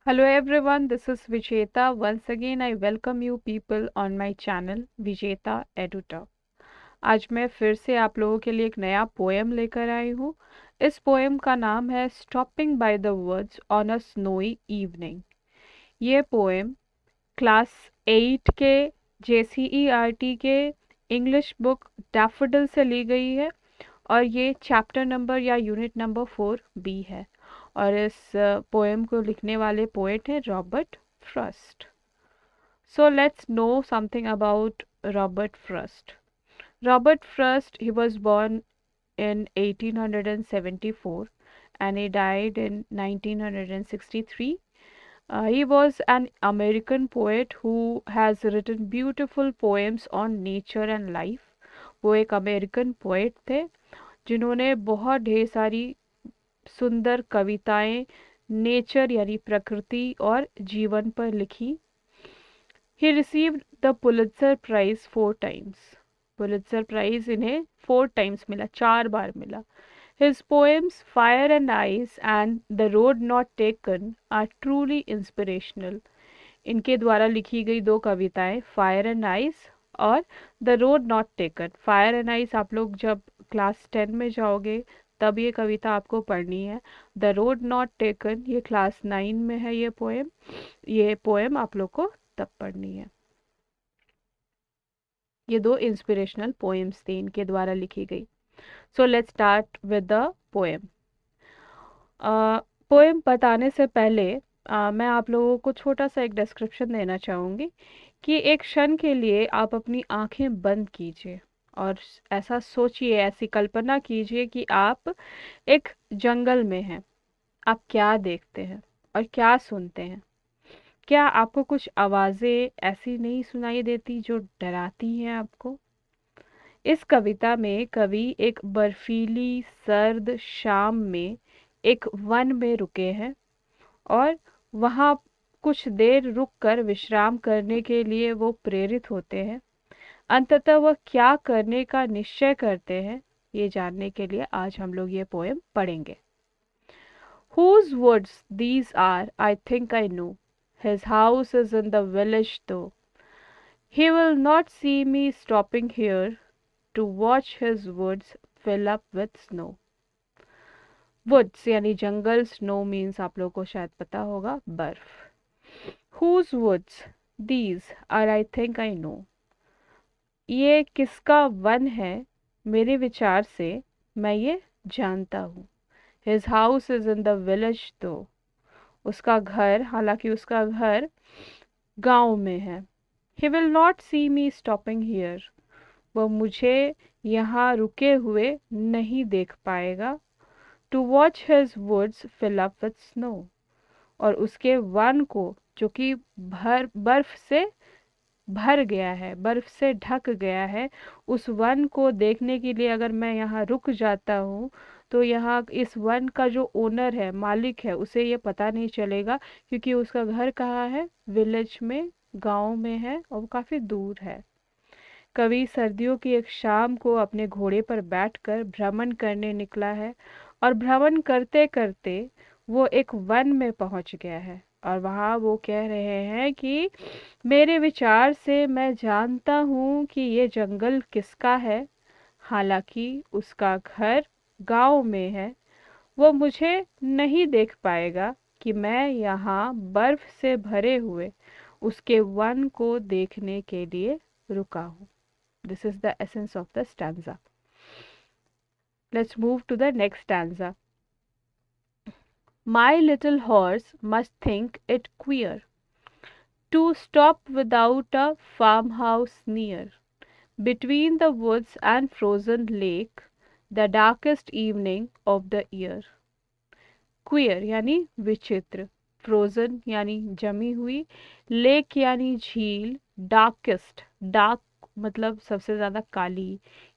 Hello everyone, this is Vijeta. Once again, I welcome you people on my channel Vijeta Eduta. आज मैं फिर से आप लोगों के लिए एक नया पोएम लेकर आई हूँ। इस पोएम का नाम है stopping by the words on a snowy evening. ये पोएम क्लास 8 के JCERT के इंग्लिश बुक डैफोडिल से ली गई है और ये चैप्टर नंबर या यूनिट नंबर 4B है और इस पोएम को लिखने वाले पोएट हैं Robert Frost. So let's know something about Robert Frost. Robert Frost, he was born in 1874 and he died in 1963. He was an American poet who has written beautiful poems on nature and life. वो एक American poet थे जिन्होंने बहुत ढेर सारी सुंदर कविताएं nature यानी प्रकृति और जीवन पर लिखी। He received the Pulitzer Prize 4 times. Pulitzer prize इन्हें 4 times मिला, 4 बार मिला। His poems Fire and Ice and The Road Not Taken are truly inspirational. इनके द्वारा लिखी गई 2 कविताएं फायर एंड आइस और the road not taken. Fire and ice आप लोग जब क्लास 10 में जाओगे तब ये कविता आपको पढ़नी है। द रोड नॉट टेकन ये क्लास 9 में है। ये पोएम आप लोग को तब पढ़नी है। ये 2 इंस्पिरेशनल पोएम्स थी इनके द्वारा लिखी गई। So let's start with the poem. Poem बताने से पहले मैं आप लोगों को छोटा सा एक डिस्क्रिप्शन देना चाहूँगी कि एक क्षण के लिए आप अपनी आंखें बंद कीजिए और ऐसा सोचिए, ऐसी कल्पना कीजिए कि आप एक जंगल में हैं। आप क्या देखते हैं और क्या सुनते हैं? क्या आपको कुछ आवाज़ें ऐसी नहीं सुनाई देती जो डराती हैं आपको? इस कविता में कवि एक बर्फीली सर्द शाम में एक वन में रुके हैं और वहाँ कुछ देर रुककर विश्राम करने के लिए वो प्रेरित होते हैं। अंततः वह क्या करने का निश्चय करते हैं, ये जानने के लिए आज हम लोग ये पोएम पढ़ेंगे। Whose woods these are, I think I know. His house is in the village though. He will not see me stopping here to watch his woods fill up with snow. Woods यानी जंगल, snow means आप लोगों को शायद पता होगा बर्फ। Whose woods these are, I think I know. ये किसका वन है, मेरे विचार से मैं ये जानता हूँ। His house is in the village though. उसका घर, हालांकि उसका घर गांव में है। He will not see me stopping here. वह मुझे यहाँ रुके हुए नहीं देख पाएगा। To watch his woods fill up with snow. और उसके वन को जो कि बर्फ से भर गया है, बर्फ से ढक गया है, उस वन को देखने के लिए अगर मैं यहाँ रुक जाता हूँ तो यहाँ इस वन का जो ओनर है, मालिक है, उसे ये पता नहीं चलेगा क्योंकि उसका घर कहाँ है? विलेज में, गांव में है और काफ़ी दूर है। कवि सर्दियों की एक शाम को अपने घोड़े पर बैठकर भ्रमण करने निकला है और भ्रमण करते करते वो एक वन में पहुंच गया है और वहाँ वो कह रहे हैं कि मेरे विचार से मैं जानता हूँ कि ये जंगल किसका है। हालांकि उसका घर गांव में है, वो मुझे नहीं देख पाएगा कि मैं यहाँ बर्फ से भरे हुए उसके वन को देखने के लिए रुका हूँ। This is the essence of the stanza. Let's move to the next stanza. My little horse must think it queer to stop without a farmhouse near, between the woods and frozen lake, the darkest evening of the year. Queer यानी विचित्र, frozen यानी जमी हुई, lake यानी झील, darkest, dark मतलब सबसे ज़्यादा काली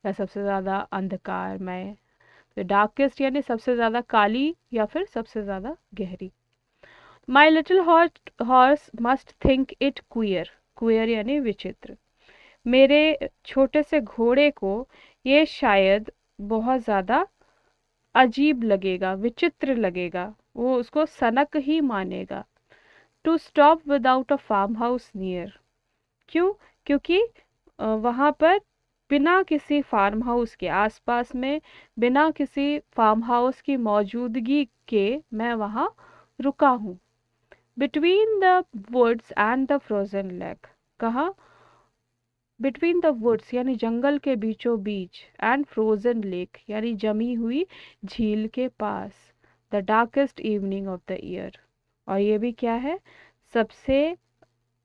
या सबसे ज़्यादा अंधकारमय। तो डार्केस्ट यानी सबसे ज़्यादा काली या फिर सबसे ज़्यादा गहरी। My little horse must think it queer, queer यानी विचित्र। मेरे छोटे से घोड़े को ये शायद बहुत ज़्यादा अजीब लगेगा, विचित्र लगेगा, वो उसको सनक ही मानेगा। To stop without a farmhouse near. क्यों? क्योंकि वहाँ पर बिना किसी फार्म हाउस के, आसपास में बिना किसी फार्म हाउस की मौजूदगी के मैं वहाँ रुका हूँ। Between the woods and the frozen lake. कहाँ? बिटवीन द वुड्स यानी जंगल के बीचों बीच, एंड फ्रोजन लेक यानी जमी हुई झील के पास। The darkest evening of the year. और ये भी क्या है? सबसे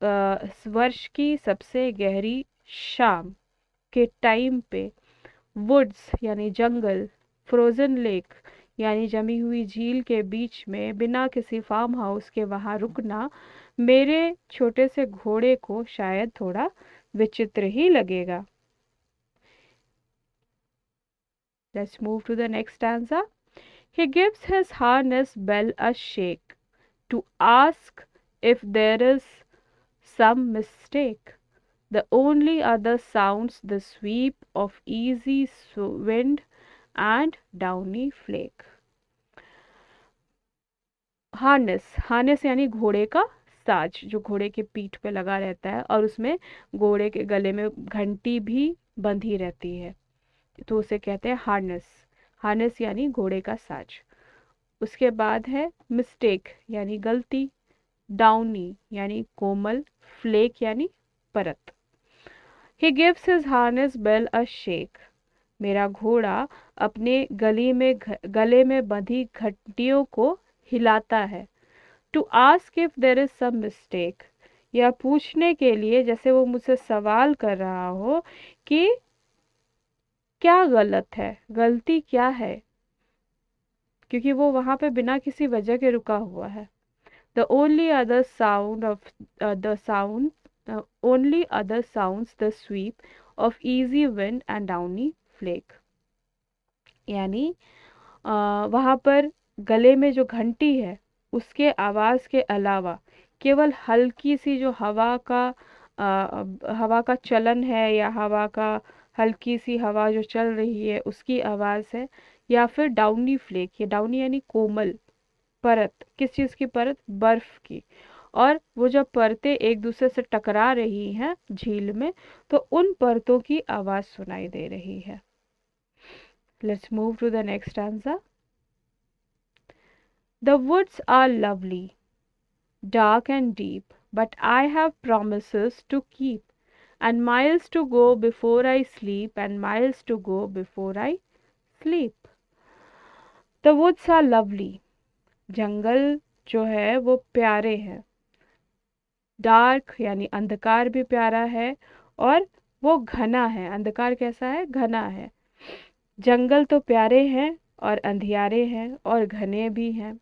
वर्ष की सबसे गहरी शाम के टाइम पे वुड्स यानी जंगल, फ्रोजन लेक यानी जमी हुई झील के बीच में बिना किसी फार्म हाउस के वहाँ रुकना मेरे छोटे से घोड़े को शायद थोड़ा विचित्र ही लगेगा। Let's move to the next stanza. He gives his harness bell a shake to ask if there is some mistake. The only other sounds the sweep of easy wind and downy flake. Harness, harness यानी घोड़े का साज, जो घोड़े के पीठ पे लगा रहता है और उसमें घोड़े के गले में घंटी भी बंधी रहती है, तो उसे कहते हैं हार्नेस। हार्नेस यानी घोड़े का साज। उसके बाद है मिस्टेक यानी गलती, डाउनी यानी कोमल, फ्लेक यानी परत। He gives his harness bell a shake. मेरा घोड़ा अपने गले में बंधी घंटियों को हिलाता है। To ask if there is some mistake, यह पूछने के लिए जैसे वो मुझसे सवाल कर रहा हो कि क्या गलत है, गलती क्या है, क्योंकि वो वहां पे बिना किसी वजह के रुका हुआ है। The only other sound of the sound only other sounds the sweep of easy wind and downy flake। यानी वहाँ पर गले में जो घंटी है उसके आवाज के अलावा केवल हल्की सी जो हवा का चलन है, या हवा का हल्की सी हवा जो चल रही है उसकी आवाज है, या फिर डाउनी फ्लेक। ये डाउनी यानी कोमल परत, किस चीज की परत? बर्फ की। और वो जब परतें एक दूसरे से टकरा रही हैं झील में, तो उन परतों की आवाज सुनाई दे रही है। Let's move to the next stanza. The woods are lovely, dark and deep, but I have promises to keep, and miles to go before I sleep, and miles to go before I sleep. The woods are lovely, जंगल जो है वो प्यारे हैं। Dark यानी अंधकार भी प्यारा है, और वो घना है। अंधकार कैसा है? घना है। जंगल तो प्यारे हैं और अंधियारे हैं और घने भी हैं।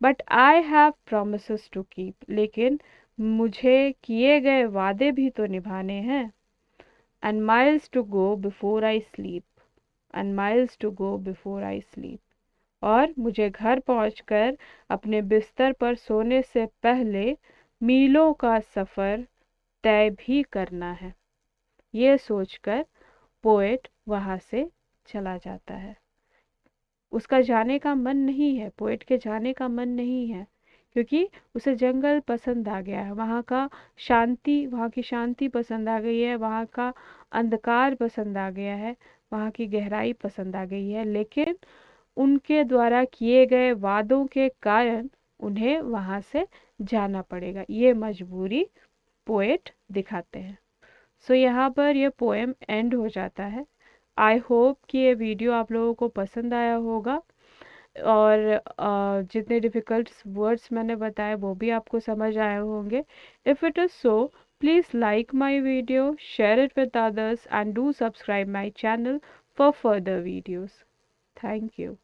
But I have promises to keep, लेकिन मुझे किए गए वादे भी तो निभाने हैं। And miles to go before I sleep, and miles to go before I sleep, और मुझे घर पहुंचकर अपने बिस्तर पर सोने से पहले मीलों का सफ़र तय भी करना है। ये सोचकर पोएट वहाँ से चला जाता है। उसका जाने का मन नहीं है, पोएट के जाने का मन नहीं है, क्योंकि उसे जंगल पसंद आ गया है, वहाँ की शांति पसंद आ गई है, वहाँ का अंधकार पसंद आ गया है, वहाँ की गहराई पसंद आ गई है। लेकिन उनके द्वारा किए गए वादों के कारण उन्हें वहाँ से जाना पड़ेगा, ये मजबूरी पोएट दिखाते हैं। सो यहाँ पर ये पोएम एंड हो जाता है। आई होप कि ये वीडियो आप लोगों को पसंद आया होगा, और जितने डिफ़िकल्ट वर्ड्स मैंने बताए वो भी आपको समझ आए होंगे। If it is so, please like my video, share it with others, and do subscribe my channel for further videos. Thank you.